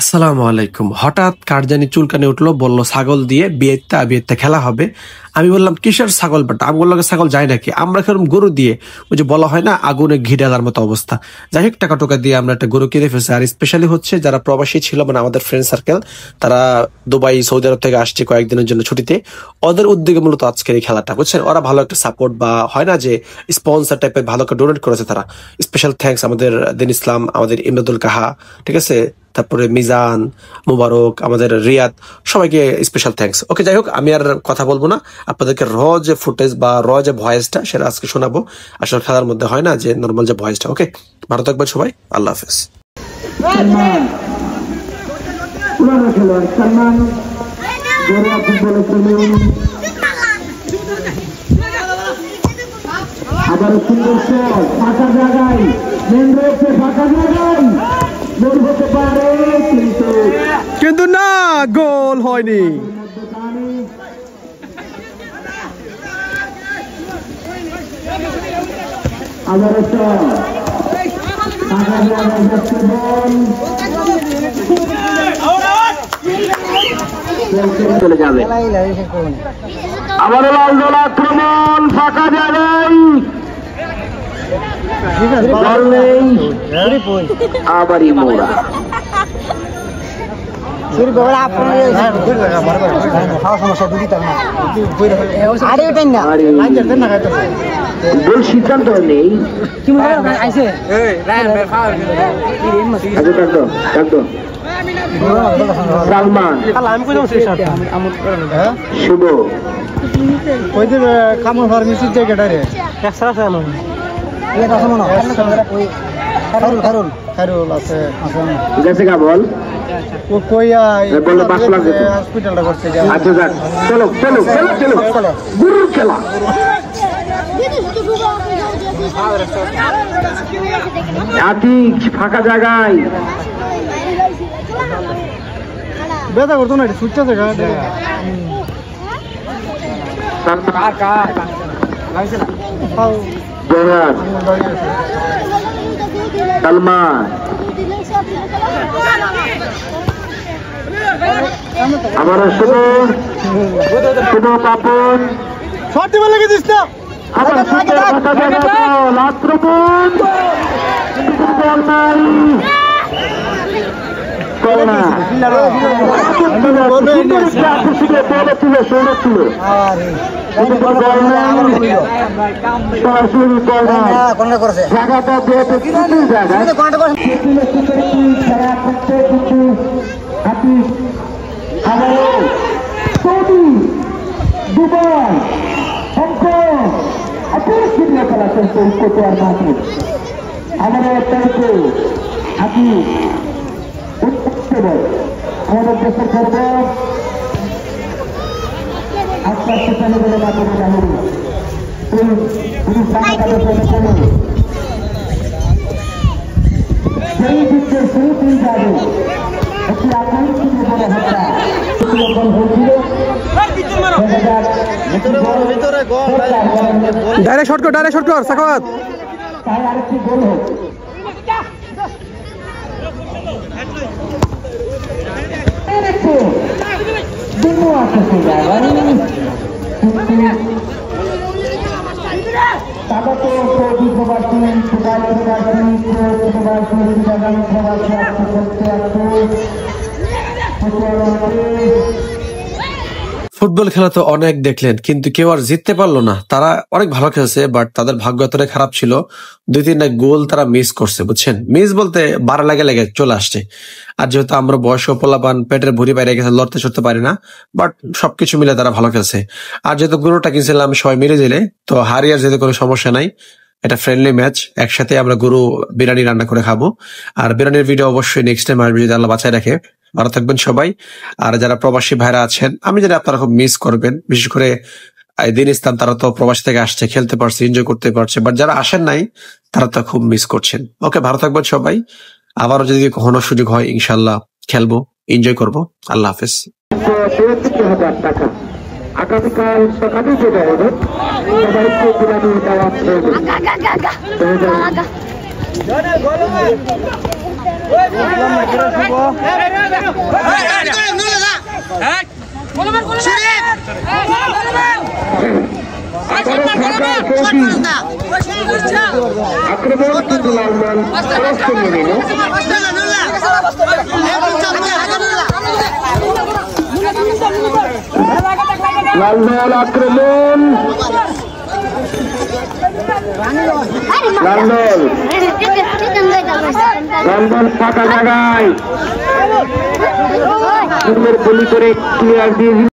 আসসালামু আলাইকুম। হঠাৎ কার জানি চুলকানি উঠলো, বললো ছাগল দিয়ে বিয়েতে খেলা হবে। আমি বললাম কিসের ছাগল বাটা? আমি বললাম ছাগল যায় নাকি, আমরা খেলাম গরু দিয়ে। ওই যে বলা হয় না আগুনে ঘি ঢালার মতো অবস্থা। যাই হোক, টাকা টোকা দিয়ে আমরা একটা গরু কিনে ফেলছি। আর স্পেশালি হচ্ছে যারা প্রবাসী ছিল, মানে আমাদের ফ্রেন্ড সার্কেল, তারা দুবাই সৌদি আরব থেকে আসছে কয়েকদিনের জন্য ছুটিতে, ওদের উদ্যোগে মূলত আজকের এই খেলাটা, বুঝছেন। ওরা ভালো একটা সাপোর্ট বা হয় না যে স্পন্সর টাইপের ভালো একটা ডোনেট করেছে তারা। স্পেশাল থ্যাঙ্কস আমাদের দিন ইসলাম, আমাদের ইমদাদুল কাহা, ঠিক আছে, তারপরে মিজান, মুবারক, আমাদের রিয়াদ, সবাইকে স্পেশাল থ্যাঙ্কস। ওকে, যাই হোক, আমি আর কথা বলবো না। আপনাদেরকে র যে ফুটেজ বা র যে ভয়েসটা, সেটা আজকে শোনাবো। আসলে খেলার মধ্যে হয় না যে নর্মাল যে ভয়েসটা। ওকে, ভালো থাকবেন সবাই, আল্লাহ হাফেজ। আবার সুন্দর ফাঁকা জায়গায়, মেন রয়েছে ফাঁকা জায়গায় গোল হতে পারে, কিন্তু না, গোল হয়নি। আবার একটা ফাঁকা জায়গায় যাচ্ছে বল, চলে যাবে। আবারও লাল দল আক্রমণ, ফাঁকা জায়গায় বল নেই, আবারই মোড়া। গোল সিদ্ধান্ত নেই। সালমান, শুভ, ওই যে কামড় ফার্মেসির জায়গাটা রে, খায়রুল আছে, গেছে গা বল, ও কইয়া বলে বাস লাগে হসপিটালটা করতে যাও। আচ্ছা যাক, চলো চলো চলো চলো, গুরুর খেলা। আতিক ফাঁকা জায়গায়, বেদা করতো না, ছুটতে জায়গা সালমান, আবার শুভ পাপন, শর্ট দিবার লাগে দিস না। আবার আক্রমণ, বল নাই, দুবাই, হংকং, খেলা চলছে উত্তর মাঠে। আমাদের হাতি আমাদের দেশের গর্ব, আস্তে আস্তে চলে গেলে মাঠে সেই দিকে সেই দিন যাবে। একটি আকর্ষণীয় বড় হত্যা হয়েছিল। ডাইরেক্ট শর্ট কর সাখাওয়াত। তাই আরেকটি গোল হোক। ফুটবল খেলা তো অনেক দেখলেন, কিন্তু কেউ আর জিততে পারলো না। তারা অনেক ভালো খেলছে, বাট তাদের ভাগ্য এতটাই খারাপ ছিল, 2-3টা গোল তারা মিস করছে, বুঝছেন। মিস বলতে 12 লেগে চলে আসছে। আর যেহেতু আমরা বয়স পোলাপান, পেটের ভুঁড়ি বাইরে গেছে, লড়তে চড়তে পারি না, বাট সবকিছু মিলে তারা ভালো খেলছে। আর যেহেতু গরুটা কিনছিলাম সবাই মিলে দিলে, তো হারিয়ার যেহেতু কোনো সমস্যা নাই, এটা ফ্রেন্ডলি ম্যাচ, একসাথে আমরা গরু বিরিয়ানি রান্না করে খাবো। আর বিরিয়ানির ভিডিও অবশ্যই নেক্সট টাইম আসবে, যদি আল্লাহ বাঁচায় রাখে। ভালো থাকবেন সবাই। আর যারা প্রবাসী ভাইরা আছেন, আমি জানি আপনারা খুব মিস করবেন, বিশেষ করে দিন ইসলাম, তারা তো প্রবাসী থেকে আসছে, খেলতে পারছে, এনজয় করতে পারছে, বাট যারা আসেন নাই তারা তো খুব মিস করছেন। ওকে, ভালো থাকবেন সবাই। আবারও যদি কখনো সুযোগ হয় ইনশাল্লাহ খেলবো, এনজয় করবো। আল্লাহ হাফেজ। আগামীকাল সকালে যেটা হবে সবাইকে বিরিয়ানি দেওয়া আক্রমণ কিন্তু লালদল ক্রস করিয়ে নিল। লালদল আক্রমণ, লালদল লালদল ফাঁকা জায়গায় সুন্দর গুলি করে ক্লিয়ার দিয়ে